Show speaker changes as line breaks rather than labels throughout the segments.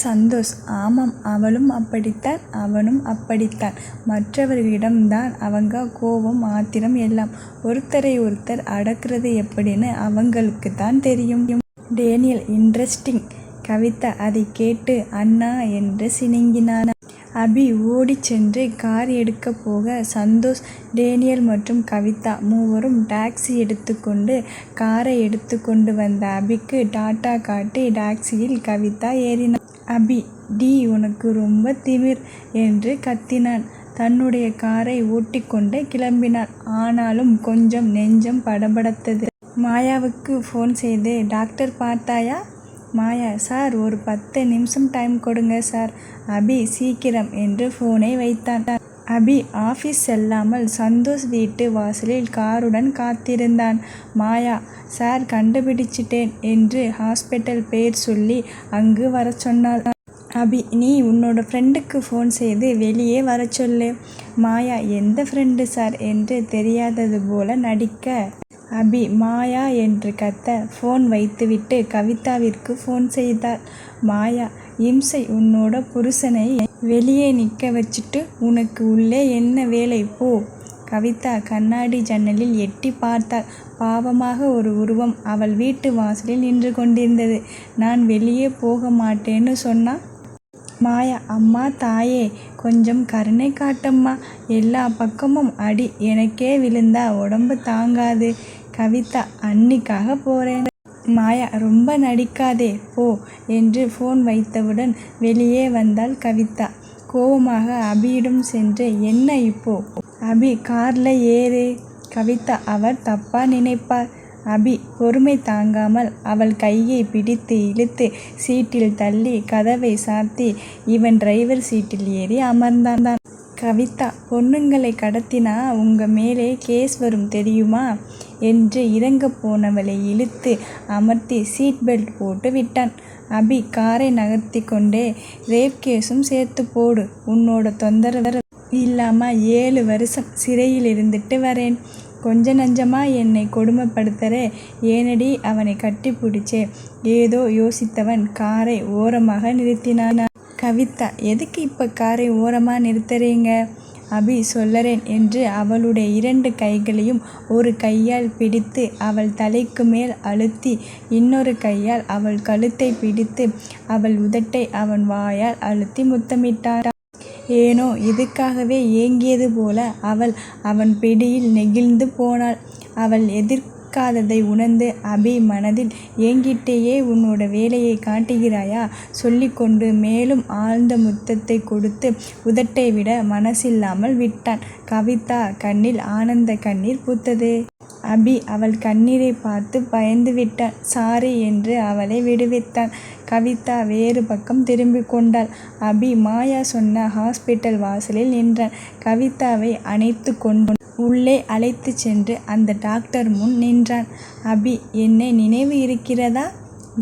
சந்தோஷ்: ஆமாம், அவளும் அப்படித்தான், அவனும் அப்படித்தான். மற்றவர்களிடம்தான் அவங்க கோபம், ஆத்திரம் எல்லாம். ஒருத்தரை ஒருத்தர் அடக்குறது எப்படின்னு அவங்களுக்குத்தான் தெரியும். Daniel: interesting. கவிதா அதைக் கேட்டு அண்ணா என்று சினுங்கினான். அபி ஓடிச் சென்று கார் எடுக்கப் போக, சந்தோஷ், டேனியல் மற்றும் கவிதா மூவரும் டாக்ஸி எடுத்துக்கொண்டு காரை எடுத்துக்கொண்டு வந்த அபிக்கு டாட்டா காட்டி டாக்ஸியில் கவிதா ஏறினாள். அபி: டி, உனக்கு ரொம்ப திமிர் என்று கத்தினான். தன்னுடைய காரை ஓட்டிக்கொண்டு கிளம்பினான். ஆனாலும் கொஞ்சம் நெஞ்சம் படபடத்தது. மாயாவுக்கு போன் செய்து, டாக்டர் பார்த்தாயா? மாயா: சார், ஒரு 10 நிமிஷம் டைம் கொடுங்க சார். அபி: சீக்கிரம் என்று போனை வைத்தான். அபி ஆபீஸ் செல்லாமல் சந்தோஷ் வீட்டு வாசலில் காருடன் காத்திருந்தான். மாயா: சார், கண்டுபிடிச்சிட்டேன் என்று ஹாஸ்பிட்டல் பெயர் சொல்லி அங்கு வரச் சொன்னாள். அபி: நீ உன்னோட ஃப்ரெண்டுக்கு போன் செய்து வெளியே வரச் சொல்லு. மாயா: எந்த ஃப்ரெண்டு சார் என்று தெரியாதது போல நடிக்க, அபி மாயா என்று கத்த போன் வைத்துவிட்டு கவிதாவிற்கு போன் செய்தாள். மாயா: இம்சை, உன்னோட புருஷனை வெளியே நிற்க வச்சுட்டு உனக்கு உள்ளே என்ன வேலை, போ. கவிதா கண்ணாடி ஜன்னலில் எட்டி பார்த்தாள். பாவமாக ஒரு உருவம் அவள் வீட்டு வாசலில் நின்று கொண்டிருந்தது. நான் வெளியே போக மாட்டேன்னு சொன்னா? மாயா: அம்மா தாயே, கொஞ்சம் கருணை காட்டம்மா. எல்லா பக்கமும் அடி, எனக்கே விழுந்தா உடம்பு தாங்காது. கவிதா: அன்னிக்காக போறேன். மாயா: ரொம்ப நடிக்காதே, போ என்று போன் வைத்தவுடன் வெளியே வந்தாள் கவிதா. கோபமாக அபியிடம் சென்று, என்ன இப்போ? அபி: கார்ல ஏறு. கவிதா: அவர் தப்பா நினைப்பார். அபி பொறுமை தாங்காமல் அவள் கையை பிடித்து இழுத்து சீட்டில் தள்ளி கதவை சாத்தி இவன் டிரைவர் சீட்டில் ஏறி அமர்ந்தான். கவிதா: பொண்ணுங்களை கடத்தினா உங்க மேலே கேஸ் வரும் தெரியுமா என்று இறங்கப் போனவளை இழுத்து அமர்த்தி சீட் பெல்ட் போட்டு விட்டான். அபி காரை நகர்த்தி கொண்டே, ரேப் கேஸும் சேர்த்து போடு. உன்னோட தொந்தரவு இல்லாம 7 வருஷம் சிறையில் இருந்துட்டு வரேன். கொஞ்ச நஞ்சமா என்னை கொடுமைப்படுத்தறே, ஏனடி அவனை கட்டி பிடிச்சே? ஏதோ யோசித்தவன் காரை ஓரமாக நிறுத்தினான். கவிதா: எதுக்கு இப்ப காரை ஓரமா நிறுத்துறீங்க? அபி: சொல்லறேன் என்று அவளுடைய 2 கைகளையும் ஒரு கையால் பிடித்து அவள் தலைக்கு மேல் அழுத்தி இன்னொரு கையால் அவள் கழுத்தை பிடித்து அவள் உதட்டை அவன் வாயால் அழுத்தி முத்தமிட்டான். ஏனோ இதுக்காகவே ஏங்கியது போல அவள் அவன் பிடியில் நெகிழ்ந்து போனாள். அவள் எதிர்க்காததை உணர்ந்து அபி மனதில், ஏங்கிட்டேயே உன்னோட வேலையை காட்டுகிறாயா சொல்லிக்கொண்டு மேலும் ஆழ்ந்த முத்தத்தை கொடுத்து உதட்டை விட மனசில்லாமல் விட்டான். கவிதா கண்ணில் ஆனந்த கண்ணீர் பூத்தது. அபி அவள் கண்ணீரை பார்த்து பயந்து விட்டான். சாரி என்று அவளை விடுவித்தான். கவிதா வேறு பக்கம் திரும்பிக் கொண்டாள். அபி மாயா சொன்ன ஹாஸ்பிட்டல் வாசலில் நின்றான். கவிதாவை அணைத்து கொண்டு உள்ளே அழைத்து சென்று அந்த டாக்டர் முன் நின்றான். அபி: என்னை நினைவு இருக்கிறதா?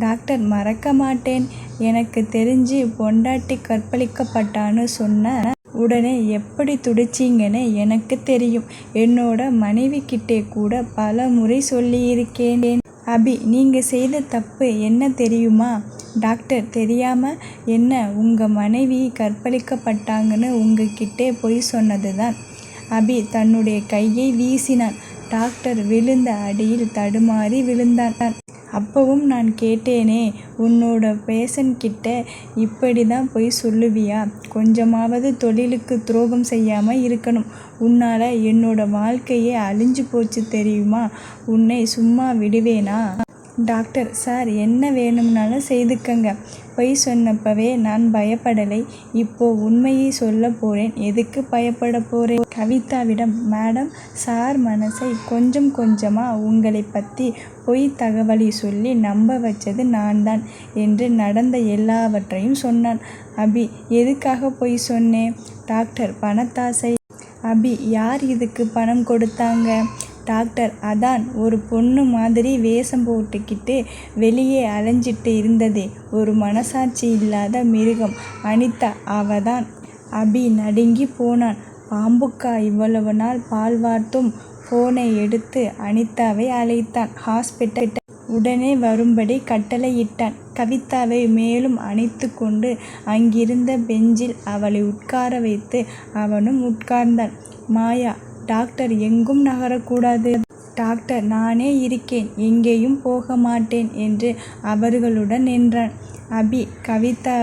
டாக்டர்: மறக்க மாட்டேன். எனக்கு தெரிஞ்சு பொண்டாட்டி கற்பழிக்கப்பட்டான்னு சொன்ன உடனே எப்படி துடிச்சிங்கன்னு எனக்கு தெரியும். என்னோட மனைவி கிட்டே கூட பல முறை சொல்லியிருக்கேன். அபி: நீங்க செய்த தப்பு என்ன தெரியுமா? டாக்டர்: தெரியாம என்ன? உங்க மனைவி கற்பழிக்கப்பட்டாங்கன்னு உங்ககிட்டே பொய் சொன்னதுதான். அபி தன்னுடைய கையை வீசினான். டாக்டர் விழுந்த அடியில் தடுமாறி விழுந்தான். அப்பவும் நான் கேட்டேனே, உன்னோட பேஷண்ட் கிட்ட இப்படிதான் பொய் சொல்லுவியா? கொஞ்சமாவது தொழிலுக்கு துரோகம் செய்யாம இருக்கணும். உன்னால என்னோட வாழ்க்கையே அழிஞ்சு போச்சு தெரியுமா? உன்னை சும்மா விடுவேனா? டாக்டர்: சார், என்ன வேணும்னாலும் செய்துக்கங்க. பொய் சொன்னப்பவே நான் பயப்படலை. இப்போ உண்மையை சொல்ல போறேன். எதுக்கு பயப்பட போறேன்? கவிதாவிடம், மேடம், சார் மனசை கொஞ்சம் கொஞ்சமா உங்களை பத்தி பொய் தகவலை சொல்லி நம்ப வச்சது நான்தான் என்று நடந்த எல்லாவற்றையும் சொன்னான். அபி: எதுக்காக பொய் சொன்னேன்? டாக்டர்: பணத்தாசை. அபி: யார் இதுக்கு பணம் கொடுத்தாங்க? டாக்டர்: அதான் ஒரு பொண்ணு மாதிரி வேஷம் போட்டுக்கிட்டு வெளியே அலைஞ்சிட்டு இருந்ததே, ஒரு மனசாட்சி இல்லாத மிருகம், அனிதா, அவதான். அபி நடுங்கி போனான். பாம்புக்கா இவ்வளவு நாள் பால் வார்த்தும்? போனை எடுத்து அனிதாவை அழைத்தான். ஹாஸ்பிட்டல் உடனே வரும்படி கட்டளையிட்டான். கவிதாவை மேலும் அணைத்து கொண்டு அங்கிருந்த பெஞ்சில் அவளை உட்கார வைத்து அவனும் உட்கார்ந்தான். மாயா, டாக்டர் எங்கும் நகரக்கூடாது. டாக்டர், நானே இருக்கேன், எங்கேயும் போக மாட்டேன் என்று அவர்களுடன் நின்றான். அபி கவிதா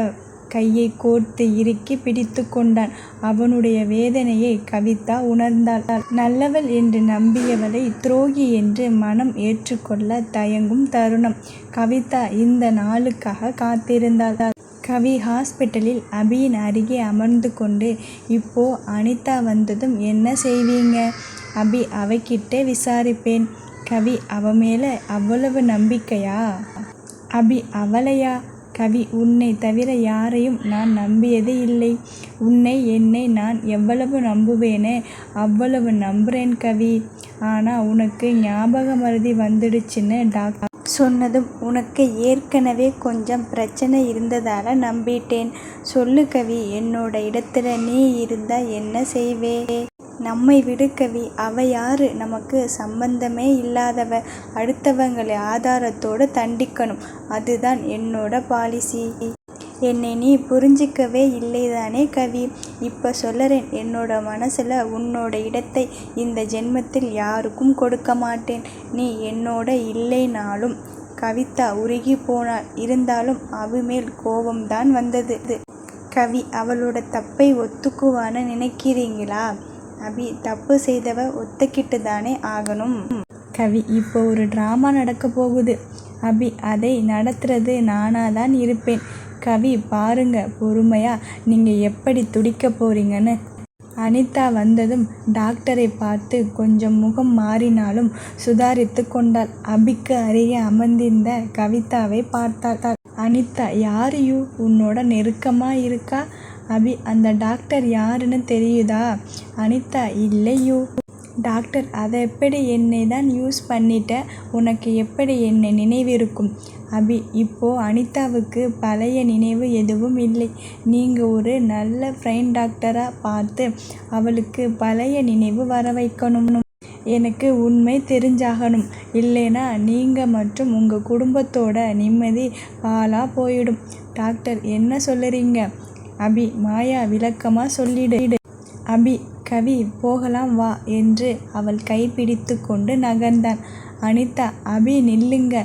கையை கோர்த்து இறுக்கி பிடித்து கொண்டான். அவனுடைய வேதனையை கவிதா உணர்ந்தாள். நல்லவள் என்று நம்பியவளை துரோகி என்று மனம் ஏற்றுக்கொள்ள தயங்கும் தருணம். கவிதா இந்த நாளுக்காக காத்திருந்தாள். கவி ஹாஸ்பிட்டலில் அபியின் அருகே அமர்ந்து கொண்டு, இப்போ அனிதா வந்ததும் என்ன செய்வீங்க? அபி, அவகிட்ட விசாரிப்பேன். கவி, அவ மேல அவ்வளவு நம்பிக்கையா? அபி, அவளையா? கவி, உன்னை தவிர யாரையும் நான் நம்பியது இல்லை. உன்னை என்னை நான் எவ்வளவு நம்புவேனே அவ்வளவு நம்புறேன் கவி. ஆனால் உனக்கு ஞாபக மறதி வந்துடுச்சுன்னு டாக்டர் சொன்னதும் உனக்கு ஏற்கனவே கொஞ்சம் பிரச்சனை இருந்ததால் நம்பிட்டேன். சொல்லு கவி, என்னோட இடத்துல நீ இருந்தா என்ன செய்வே? நம்மை விடு கவி, அவ யாரு? நமக்கு சம்பந்தமே இல்லாதவ. அடுத்தவங்களை ஆதாரத்தோடு தண்டிக்கணும், அதுதான் என்னோட பாலிசி. என்னை நீ புரிஞ்சிக்கவே இல்லைதானே கவி? இப்போ சொல்லறேன், என்னோட மனசில் உன்னோட இடத்தை இந்த ஜென்மத்தில் யாருக்கும் கொடுக்க மாட்டேன். நீ என்னோட இல்லைனாலும். கவிதா உருகி போனாள். இருந்தாலும் அவ மேல் கோபம்தான் வந்தது. கவி, அவளோட தப்பை ஒத்துக்குவான்னு நினைக்கிறீங்களா? அபி, தப்பு செய்தவ ஒத்துக்கிட்டு தானே ஆகணும். கவி, இப்போ ஒரு ட்ராமா நடக்க போகுது. அபி, அதை நடத்துறது நானாதான் இருப்பேன். கவி, பாருங்க பொறுமையா நீங்கள் எப்படி துடிக்க போறீங்கன்னு. அனிதா வந்ததும் டாக்டரை பார்த்து கொஞ்சம் முகம் மாறினாலும் சுதாரித்து கொண்டாள். அபிக்கு அருகே அமர்ந்திருந்த கவிதாவை பார்த்தாள். அனிதா, யாரையோ உன்னோட நெருக்கமாக இருக்கா? அபி, அந்த டாக்டர் யாருன்னு தெரியுதா? அனிதா, இல்லையோ. டாக்டர், அதை எப்படி என்னை தான் யூஸ் பண்ணிட்ட, உனக்கு எப்படி என்னை நினைவிருக்கும்? அபி, இப்போ அனிதாவுக்கு பழைய நினைவு எதுவும் இல்லை. நீங்கள் ஒரு நல்ல ஃப்ரெண்ட் டாக்டராக பார்த்து அவளுக்கு பழைய நினைவு வர வைக்கணும். எனக்கு உண்மை தெரிஞ்சாகணும். இல்லைனா நீங்கள் மற்றும் உங்கள் குடும்பத்தோட நிம்மதி பாழாக போயிடும். டாக்டர், என்ன சொல்லுறீங்க? அபி, மாயா விளக்கமாக சொல்லிடு. அபி, கவி, போகலாம் வா என்று அவள் கைப்பிடித்து கொண்டு நகர்ந்தான். அனிதா, அபி நில்லுங்க,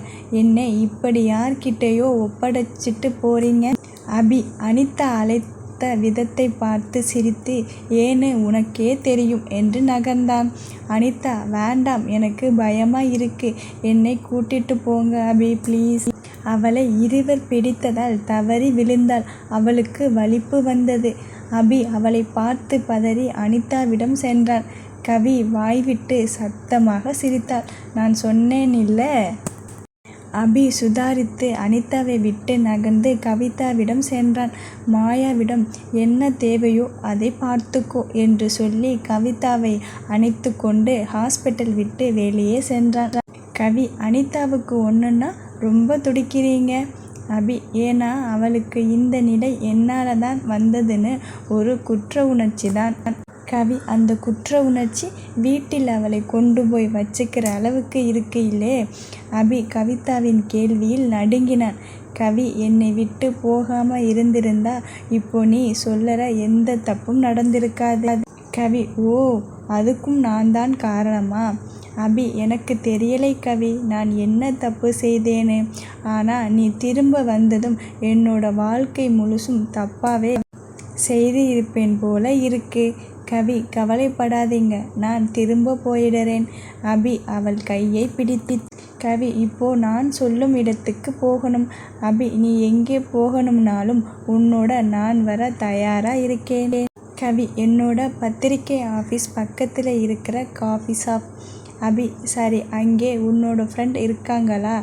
என்னை இப்படி யார்கிட்டையோ ஒப்படைச்சிட்டு போறீங்க. அபி அனிதா அழைத்த விதத்தை பார்த்து சிரித்து, ஏன்னு உனக்கே தெரியும் என்று நகர்ந்தான். அனிதா, வேண்டாம், எனக்கு பயமா இருக்கு, என்னை கூட்டிட்டு போங்க அபி ப்ளீஸ். அவளை இருவர் பிடித்ததால் தவறி விழுந்தாள். அவளுக்கு வலிப்பு வந்தது. அபி அவளை பார்த்து பதறி அனிதாவிடம் சென்றான். கவி வாய்விட்டு சத்தமாக சிரித்தாள். நான் சொன்னேன் இல்ல. அபி சுதாரித்து அனிதாவை விட்டு நகர்ந்து கவிதாவிடம் சென்றான். மாயாவிடம் என்ன தேவையோ அதை பார்த்துக்கோ என்று சொல்லி கவிதாவை அணைத்து கொண்டு ஹாஸ்பிட்டல் விட்டு வெளியே சென்றான். கவி, அனிதாவுக்கு ஒன்றுன்னா ரொம்ப துடிக்கிறீங்க. அபி, ஏன்னா அவளுக்கு இந்த நிலை என்னால் தான் வந்ததுன்னு ஒரு குற்ற உணர்ச்சி தான். கவி, அந்த குற்ற உணர்ச்சி வீட்டில் அவளை கொண்டு போய் வச்சுக்கிற அளவுக்கு இருக்கையிலே. அபி கவிதாவின் கேள்வியில் நடுங்கினான். கவி, என்னை விட்டு போகாமல் இருந்திருந்தா இப்போ நீ சொல்லற எந்த தப்பும் நடந்திருக்காது. கவி, ஓ, அதுக்கும் நான் தான் காரணமா? அபி, எனக்கு தெரியலை கவி, நான் என்ன தப்பு செய்தேன்னு. ஆனால் நீ திரும்ப வந்ததும் என்னோட வாழ்க்கை முழுசும் தப்பாகவே செய்து இருப்பேன் போல இருக்கு. கவி, கவலைப்படாதீங்க, நான் திரும்ப போயிடுறேன். அபி அவள் கையை பிடித்து, கவி, இப்போ நான் சொல்லும் இடத்துக்கு போகணும். அபி, நீ எங்கே போகணும்னாலும் உன்னோட நான் வர தயாராக இருக்கேன். கவி, என்னோட பத்திரிக்கை ஆஃபீஸ் பக்கத்தில் இருக்கிற காஃபி ஷாப். அபி, சரி, அங்கே உன்னோட ஃப்ரெண்ட் இருக்காங்களா?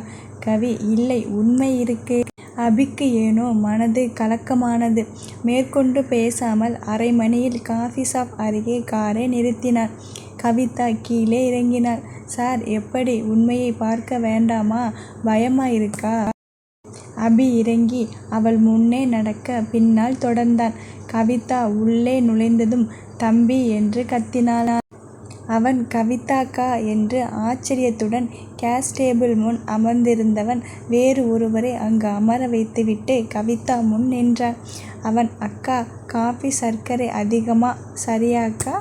கவி, இல்லை, உண்மை இருக்கு. அபிக்கு ஏனோ மனது கலக்கமானது. மேற்கொண்டு பேசாமல் அரை மணியில் காஃபி ஷாப் அருகே காரை நிறுத்தினார். கவிதா கீழே இறங்கினாள். சார், எப்படி, உண்மையை பார்க்க வேண்டாமா? பயமா இருக்கா? அபி இறங்கி அவள் முன்னே நடக்க பின்னால் தொடர்ந்தான். கவிதா உள்ளே நுழைந்ததும் தம்பி என்று கத்தினாள். அவன் கவிதாக்கா என்று ஆச்சரியத்துடன் கேஸ் டேபிள் முன் அமர்ந்திருந்தவன் வேறு ஒருவரை அங்கு அமர வைத்துவிட்டு கவிதா முன் நின்றான். அவன், அக்கா, காஃபி சர்க்கரை அதிகமா, சரியாக்கா?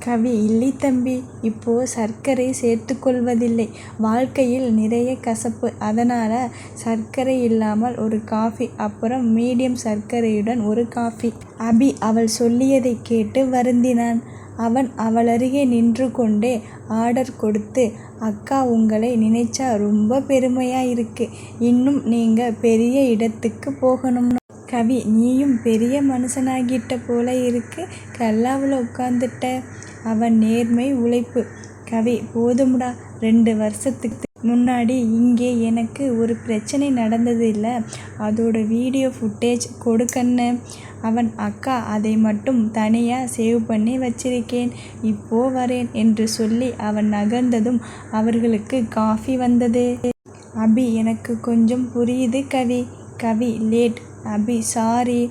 கவி, இல்லை தம்பி, இப்போ சர்க்கரை சேர்த்துக்கொள்வதில்லை. வாழ்க்கையில் நிறைய கசப்பு, அதனால சர்க்கரை இல்லாமல் ஒரு காஃபி, அப்புறம் மீடியம் சர்க்கரையுடன் ஒரு காஃபி. அபி அவள் சொல்லியதை கேட்டு வருந்தினான். அவன் அவளருகே நின்று கொண்டே ஆர்டர் கொடுத்து, அக்கா, உங்களை நினைச்சா ரொம்ப பெருமையா இருக்கு. இன்னும் நீங்க பெரிய இடத்துக்கு போகணும். கவி, நீயும் பெரிய மனுஷனாகிட்ட போல இருக்கு, கல்லாவில் உட்காந்துட்ட. அவன் நேர்மை உழைப்பு. கவி, போதும்டா, 2 வருஷத்துக்கு முன்னாடி இங்கே எனக்கு ஒரு பிரச்சனை நடந்தது இல்லை, அதோட வீடியோ ஃபுட்டேஜ் கொடுக்கன்னு. அவன், அக்கா, அதை மட்டும் தனியாக சேவ் பண்ணி வச்சிருக்கேன், இப்போ வரேன் என்று சொல்லி அவன் நகர்ந்ததும் அவர்களுக்கு காஃபி வந்தது. அபி, எனக்கு கொஞ்சம் புரியுது கவி. கவி, லேட். அபி, சாரி.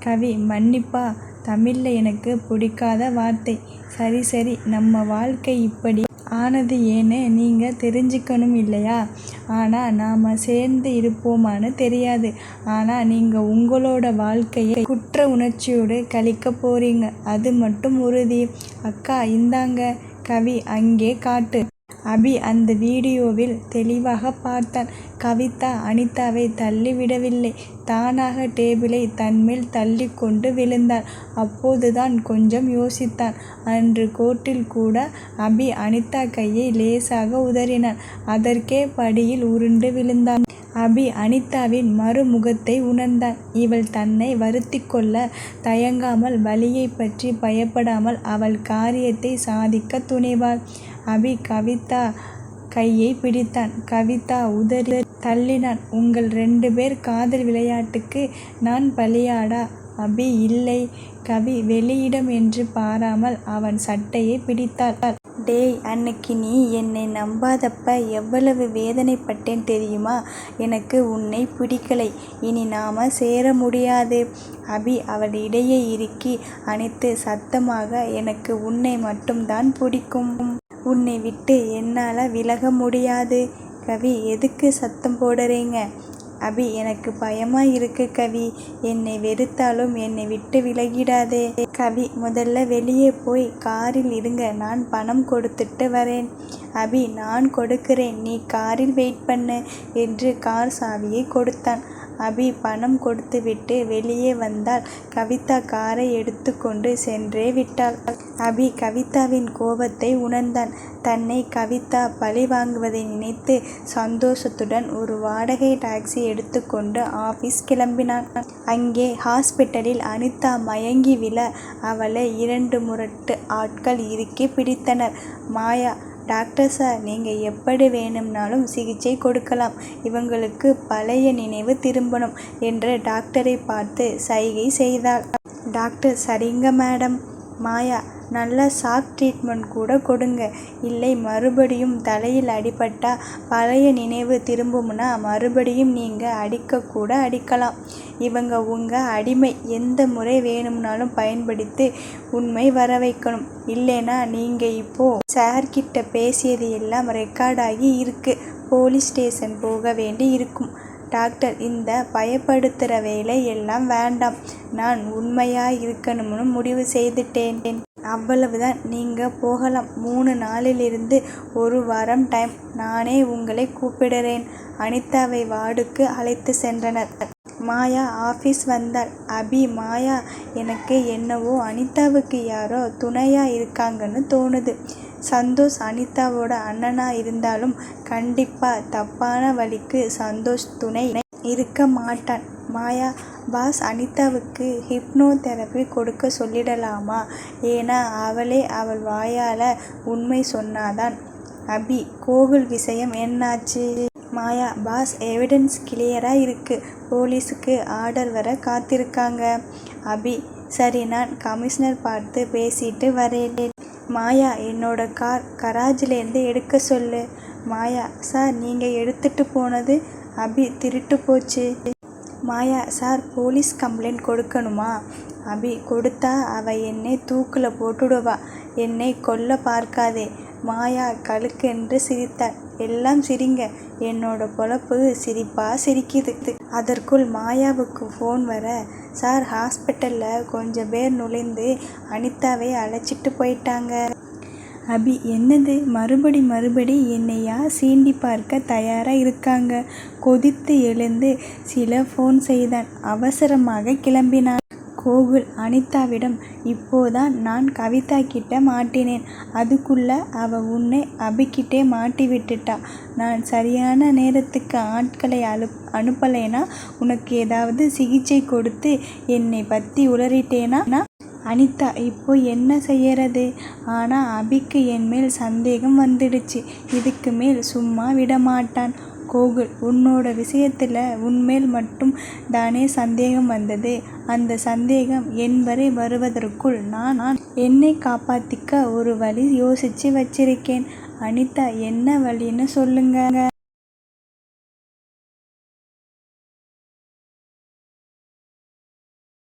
கவி, மன்னிப்பா, தமிழில் எனக்கு பிடிக்காத வார்த்தை. சரி சரி, நம்ம வாழ்க்கை இப்படி ஆனது ஏன்னு நீங்கள் தெரிஞ்சுக்கணும் இல்லையா? ஆனால் நாம் சேர்ந்து இருப்போமான்னு தெரியாது. ஆனால் நீங்கள் உங்களோட வாழ்க்கையை குற்ற உணர்ச்சியோடு கழிக்க போகிறீங்க, அது மட்டும் உறுதி. அக்கா, இந்தாங்க. கவி, அங்கே காட்டு. அபி அந்த வீடியோவில் தெளிவாக பார்த்தான். கவிதா அனிதாவை தள்ளிவிடவில்லை, தானாக டேபிளை தன்மேல் தள்ளி கொண்டு விழுந்தாள். அப்போதுதான் கொஞ்சம் யோசித்தான். அன்று கோர்ட்டில் கூட அபி அனிதா கையை லேசாக உதறினான், அதற்கே படியில் உருண்டு விழுந்தான். அபி அனிதாவின் மறுமுகத்தை உணர்ந்தான். இவள் தன்னை வருத்தி கொள்ள தயங்காமல், வலியை பற்றி பயப்படாமல் அவள் காரியத்தை சாதிக்க துணிவாள். அபி கவிதா கையை பிடித்தான். கவிதா உதறி தள்ளினான். உங்கள் 2 பேர் காதல் விளையாட்டுக்கு நான் பலியாடா? அபி, இல்லை. கவி வெளியிடம் என்று பாராமல் அவன் சட்டையை பிடித்தாள். டேய், அன்னைக்கு நீ என்னை நம்பாதப்ப எவ்வளவு வேதனைப்பட்டேன் தெரியுமா? எனக்கு உன்னை பிடிக்கலை, இனி நாம சேர முடியாது. அபி அவள் இடையே இறுக்கி அணைத்து சத்தமாக, எனக்கு உன்னை மட்டும்தான் பிடிக்கும், உன்னை விட்டு என்னால் விலக முடியாது. கவி, எதுக்கு சத்தம் போடுறீங்க? அபி, எனக்கு பயமா இருக்கு கவி, என்னை வெறுத்தாலும் என்னை விட்டு விலகிடாதே. கவி, முதல்ல வெளியே போய் காரில் இருங்க, நான் பணம் கொடுத்துட்டு வரேன். அபி, நான் கொடுக்கிறேன், நீ காரில் வெயிட் பண்ணு என்று கார் சாவியை கொடுத்தான். அபி பணம் கொடுத்துவிட்டு வெளியே வந்தால் கவிதா காரை எடுத்து கொண்டு சென்றே விட்டாள். அபி கவிதாவின் கோபத்தை உணர்ந்தான். தன்னை கவிதா பழி வாங்குவதை நினைத்து சந்தோஷத்துடன் ஒரு வாடகை டாக்ஸி எடுத்துக்கொண்டு ஆபீஸ் கிளம்பினான். அங்கே ஹாஸ்பிட்டலில் அனிதா மயங்கி விழ அவளை 2 முரட்டு ஆட்கள் இறுக்கி பிடித்தனர். மாயா, டாக்டர் சார், நீங்கள் எப்படி வேணும்னாலும் சிகிச்சை கொடுக்கலாம், இவங்களுக்கு பழைய நினைவு திரும்பணும் என்று டாக்டரை பார்த்து சைகை செய்தாள். டாக்டர், சரிங்க மேடம். மாயா, நல்ல ஷாக் ட்ரீட்மெண்ட் கூட கொடுங்க, இல்லை மறுபடியும் தலையில் அடிபட்டா பழைய நினைவு திரும்பும்னா மறுபடியும் நீங்கள் அடிக்கக்கூட அடிக்கலாம். இவங்க உங்கள் அடிமை, எந்த முறை வேணும்னாலும் பயன்படுத்தி உண்மை வர வைக்கணும், இல்லைனா நீங்கள் இப்போது சார்கிட்ட பேசியது எல்லாம் ரெக்கார்டாகி இருக்கு, போலீஸ் ஸ்டேஷன் போக வேண்டி இருக்கும். டாக்டர், இந்த பயப்படுத்துகிற வேலை எல்லாம் வேண்டாம், நான் உண்மையாக இருக்கணும்னு முடிவு செய்துட்டேன், அவ்வளவுதான், நீங்கள் போகலாம். 3 நாளிலிருந்து 1 வாரம் டைம், நானே உங்களை கூப்பிடுறேன். அனிதாவை வார்டுக்கு அழைத்து சென்றனர். மாயா ஆஃபீஸ் வந்தாள். அபி, மாயா, எனக்கு என்னவோ அனிதாவுக்கு யாரோ துணையாக இருக்காங்கன்னு தோணுது. சந்தோஷ் அனிதாவோட அண்ணனாக இருந்தாலும் கண்டிப்பாக தப்பான வழிக்கு சந்தோஷ் துணை இருக்க மாட்டான். மாயா, பாஸ் அனிதாவுக்கு ஹிப்னோ தெரப்பி கொடுக்க சொல்லிடலாமா? ஏன்னா அவளே அவள் வாயால் உண்மை சொன்னாதான். அபி, கோகுல் விஷயம் என்னாச்சு? மாயா, பாஸ் எவிடன்ஸ் கிளியராக இருக்குது, போலீஸுக்கு ஆர்டர் வர காத்திருக்காங்க. அபி, சரி, நான் கமிஷனர் பார்த்து பேசிட்டு வரேன். மாயா, என்னோட கார் கராஜிலேருந்து எடுக்க சொல்லு. மாயா, சார், நீங்கள் எடுத்துட்டு போனது? அபி, திருட்டு போச்சு. மாயா சார் போலீஸ் கம்ப்ளைண்ட் கொடுக்கணுமா? அபி கொடுத்தா அவ என்னை தூக்கில் போட்டுடுவா. என்னை கொல்ல பார்க்காதே. மாயா கலுக்கென்று சிரித்தாள். எல்லாம் சிரிங்க, என்னோட பொழப்பு சிரிப்பா சிரிக்குது. அதற்குள் மாயாவுக்கு ஃபோன் வர, சார் ஹாஸ்பிட்டலில் கொஞ்சம் பேர் நுழைந்து அனிதாவை அழைச்சிட்டு போயிட்டாங்க. அபி என்னது மறுபடி என்னையா சீண்டி பார்க்க தயாராக இருக்காங்க? கொதித்து எழுந்து சில ஃபோன் செய்தான். அவசரமாக கிளம்பினான். கோகுல் அனிதாவிடம் இப்போதான் நான் கவிதா கிட்ட மாட்டினேன். அதுக்குள்ள அவ உன்னை அபிக்கிட்டே மாட்டி விட்டுட்டா. நான் சரியான நேரத்துக்கு ஆட்களை அனுப்பலைனா உனக்கு ஏதாவது சிகிச்சை கொடுத்து என்னை பற்றி உளறிட்டேனா? அனிதா இப்போ என்ன செய்யறது? ஆனால் அபிக்கு என் மேல் சந்தேகம் வந்துடுச்சு. இதுக்கு மேல் சும்மா விடமாட்டான். கோகுல் உன்னோட விஷயத்தில் உன்மேல் மட்டும் தானே சந்தேகம் வந்தது. அந்த சந்தேகம் என் வரை வருவதற்குள் நான் என்னை காப்பாற்றிக்க ஒரு வழி யோசிச்சு வச்சிருக்கேன். அனிதா என்ன வழின்னு சொல்லுங்க.